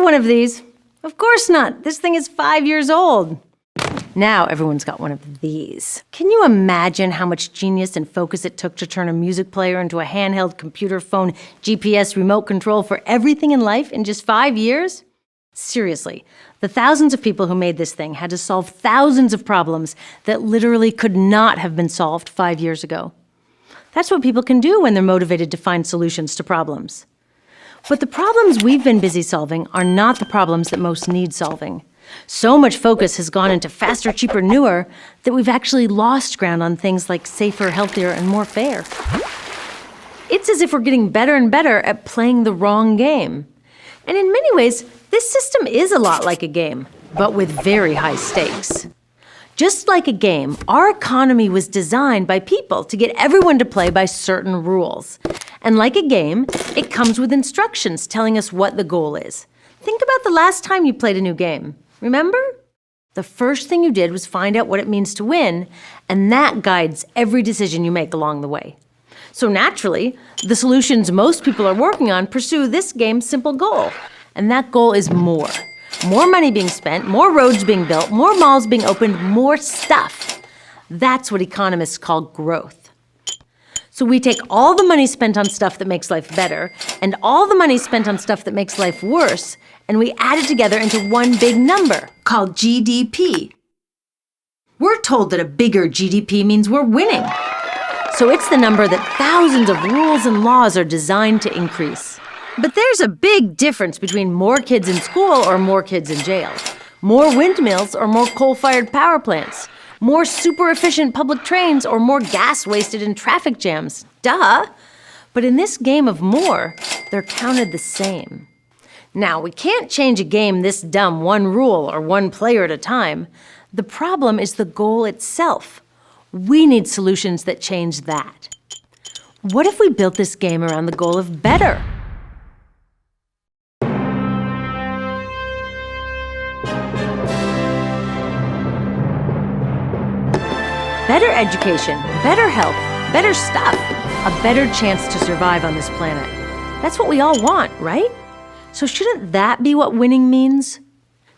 one of these. Of course not. This thing is 5 years old. Now everyone's got one of these. Can you imagine how much genius and focus it took to turn a music player into a handheld computer phone GPS remote control for everything in life in just 5 years? Seriously, the thousands of people who made this thing had to solve thousands of problems that literally could not have been solved 5 years ago. That's what people can do when they're motivated to find solutions to problems. But the problems we've been busy solving are not the problems that most need solving. So much focus has gone into faster, cheaper, newer that we've actually lost ground on things like safer, healthier, and more fair. It's as if we're getting better and better at playing the wrong game. And in many ways, this system is a lot like a game, but with very high stakes. Just like a game, our economy was designed by people to get everyone to play by certain rules. And like a game, it comes with instructions telling us what the goal is. Think about the last time you played a new game. Remember? The first thing you did was find out what it means to win, and that guides every decision you make along the way. So naturally, the solutions most people are working on pursue this game's simple goal, and that goal is more. More money being spent, more roads being built, more malls being opened, more stuff. That's what economists call growth. So we take all the money spent on stuff that makes life better and all the money spent on stuff that makes life worse, and we add it together into one big number called GDP. We're told that a bigger GDP means we're winning. So it's the number that thousands of rules and laws are designed to increase. But there's a big difference between more kids in school or more kids in jail, more windmills or more coal-fired power plants, more super-efficient public trains or more gas wasted in traffic jams. Duh! But in this game of more, they're counted the same. Now, we can't change a game this dumb one rule or one player at a time. The problem is the goal itself. We need solutions that change that. What if we built this game around the goal of better? Better education, better health, better stuff, a better chance to survive on this planet. That's what we all want, right? So shouldn't that be what winning means?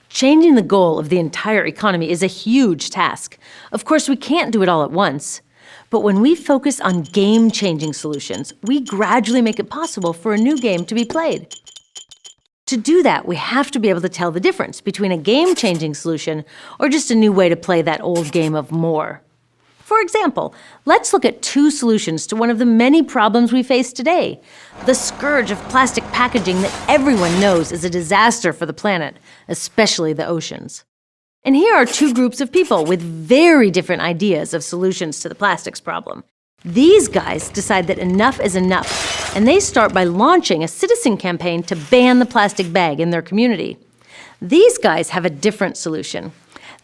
Changing the goal of the entire economy is a huge task. Of course, we can't do it all at once. But when we focus on game-changing solutions, we gradually make it possible for a new game to be played. To do that, we have to be able to tell the difference between a game-changing solution or just a new way to play that old game of more. For example, let's look at two solutions to one of the many problems we face today, the scourge of plastic packaging that everyone knows is a disaster for the planet, especially the oceans. And here are two groups of people with very different ideas of solutions to the plastics problem. These guys decide that enough is enough, and they start by launching a citizen campaign to ban the plastic bag in their community. These guys have a different solution.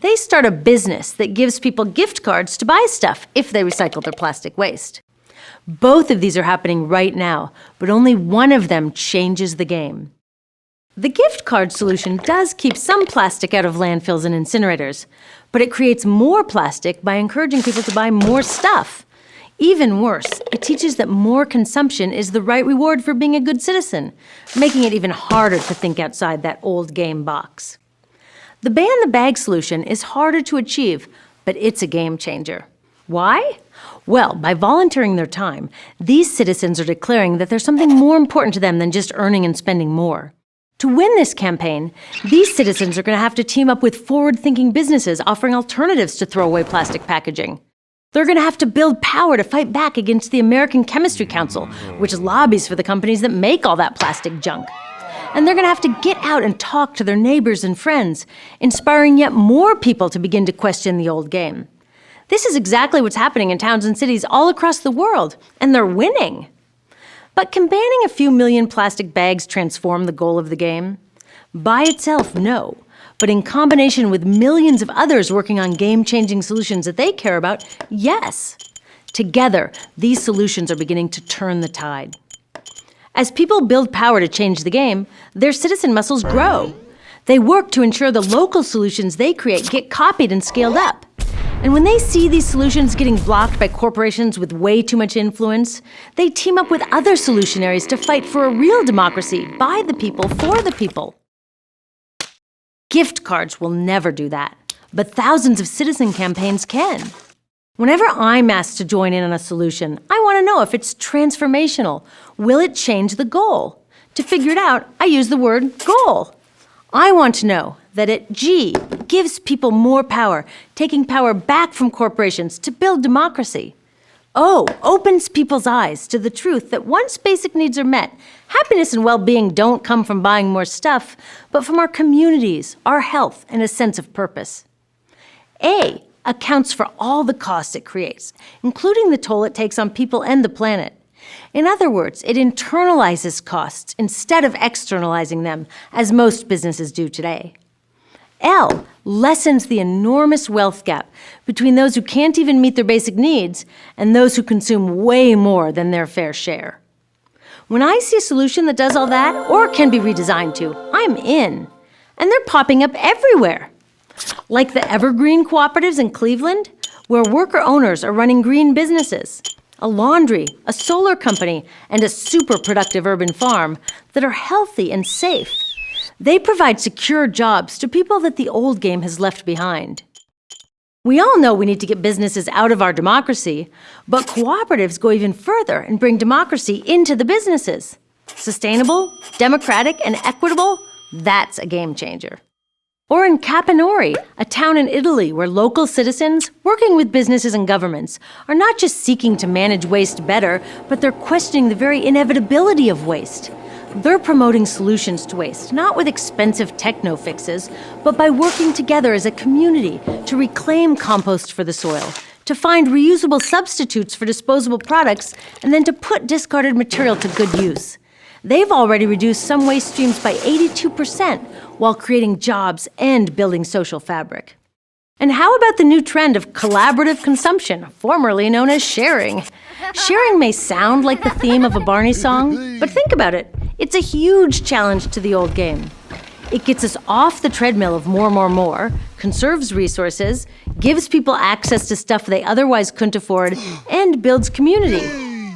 They start a business that gives people gift cards to buy stuff if they recycle their plastic waste. Both of these are happening right now, but only one of them changes the game. The gift card solution does keep some plastic out of landfills and incinerators, but it creates more plastic by encouraging people to buy more stuff. Even worse, it teaches that more consumption is the right reward for being a good citizen, making it even harder to think outside that old game box. The ban the bag solution is harder to achieve, but it's a game changer. Why? Well, by volunteering their time, these citizens are declaring that there's something more important to them than just earning and spending more. To win this campaign, these citizens are going to have to team up with forward-thinking businesses offering alternatives to throwaway plastic packaging. They're going to have to build power to fight back against the American Chemistry Council, which lobbies for the companies that make all that plastic junk. And they're going to have to get out and talk to their neighbors and friends, inspiring yet more people to begin to question the old game. This is exactly what's happening in towns and cities all across the world, and they're winning. But can banning a few million plastic bags transform the goal of the game? By itself, no. But in combination with millions of others working on game-changing solutions that they care about, yes. Together, these solutions are beginning to turn the tide. As people build power to change the game, their citizen muscles grow. They work to ensure the local solutions they create get copied and scaled up. And when they see these solutions getting blocked by corporations with way too much influence, they team up with other solutionaries to fight for a real democracy by the people, for the people. Gift cards will never do that, but thousands of citizen campaigns can. Whenever I'm asked to join in on a solution, I want to know if it's transformational. Will it change the goal? To figure it out, I use the word goal. I want to know that it, G, gives people more power, taking power back from corporations to build democracy. O opens people's eyes to the truth that once basic needs are met, happiness and well-being don't come from buying more stuff, but from our communities, our health, and a sense of purpose. A accounts for all the costs it creates, including the toll it takes on people and the planet. In other words, it internalizes costs instead of externalizing them, as most businesses do today. L lessens the enormous wealth gap between those who can't even meet their basic needs and those who consume way more than their fair share. When I see a solution that does all that, or can be redesigned to, I'm in. And they're popping up everywhere. Like the Evergreen cooperatives in Cleveland, where worker owners are running green businesses, a laundry, a solar company, and a super productive urban farm that are healthy and safe. They provide secure jobs to people that the old game has left behind. We all know we need to get businesses out of our democracy, but cooperatives go even further and bring democracy into the businesses. Sustainable, democratic, and equitable, that's a game changer. Or in Caponori, a town in Italy where local citizens, working with businesses and governments, are not just seeking to manage waste better, but they're questioning the very inevitability of waste. They're promoting solutions to waste, not with expensive techno fixes, but by working together as a community to reclaim compost for the soil, to find reusable substitutes for disposable products, and then to put discarded material to good use. They've already reduced some waste streams by 82% while creating jobs and building social fabric. And how about the new trend of collaborative consumption, formerly known as sharing? Sharing may sound like the theme of a Barney song, but think about it. It's a huge challenge to the old game. It gets us off the treadmill of more, conserves resources, gives people access to stuff they otherwise couldn't afford, and builds community.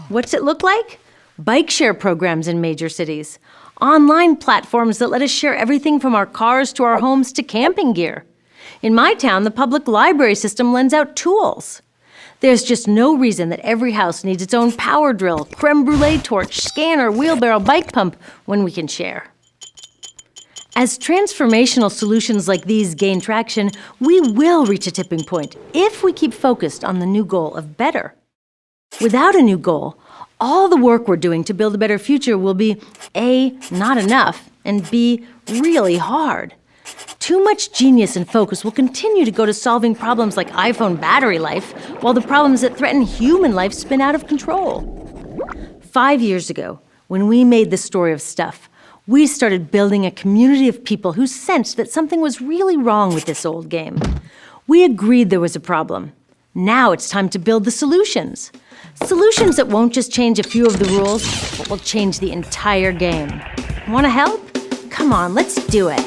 What's it look like? Bike share programs in major cities, online platforms that let us share everything from our cars to our homes to camping gear. In my town, the public library system lends out tools. There's just no reason that every house needs its own power drill, creme brulee torch, scanner, wheelbarrow, bike pump when we can share. As transformational solutions like these gain traction, we will reach a tipping point if we keep focused on the new goal of better. Without a new goal, all the work we're doing to build a better future will be A, not enough, and B, really hard. Too much genius and focus will continue to go to solving problems like iPhone battery life, while the problems that threaten human life spin out of control. 5 years ago, when we made the Story of Stuff, we started building a community of people who sensed that something was really wrong with this old game. We agreed there was a problem. Now it's time to build the solutions. Solutions that won't just change a few of the rules, but will change the entire game. Want to help? Come on, let's do it.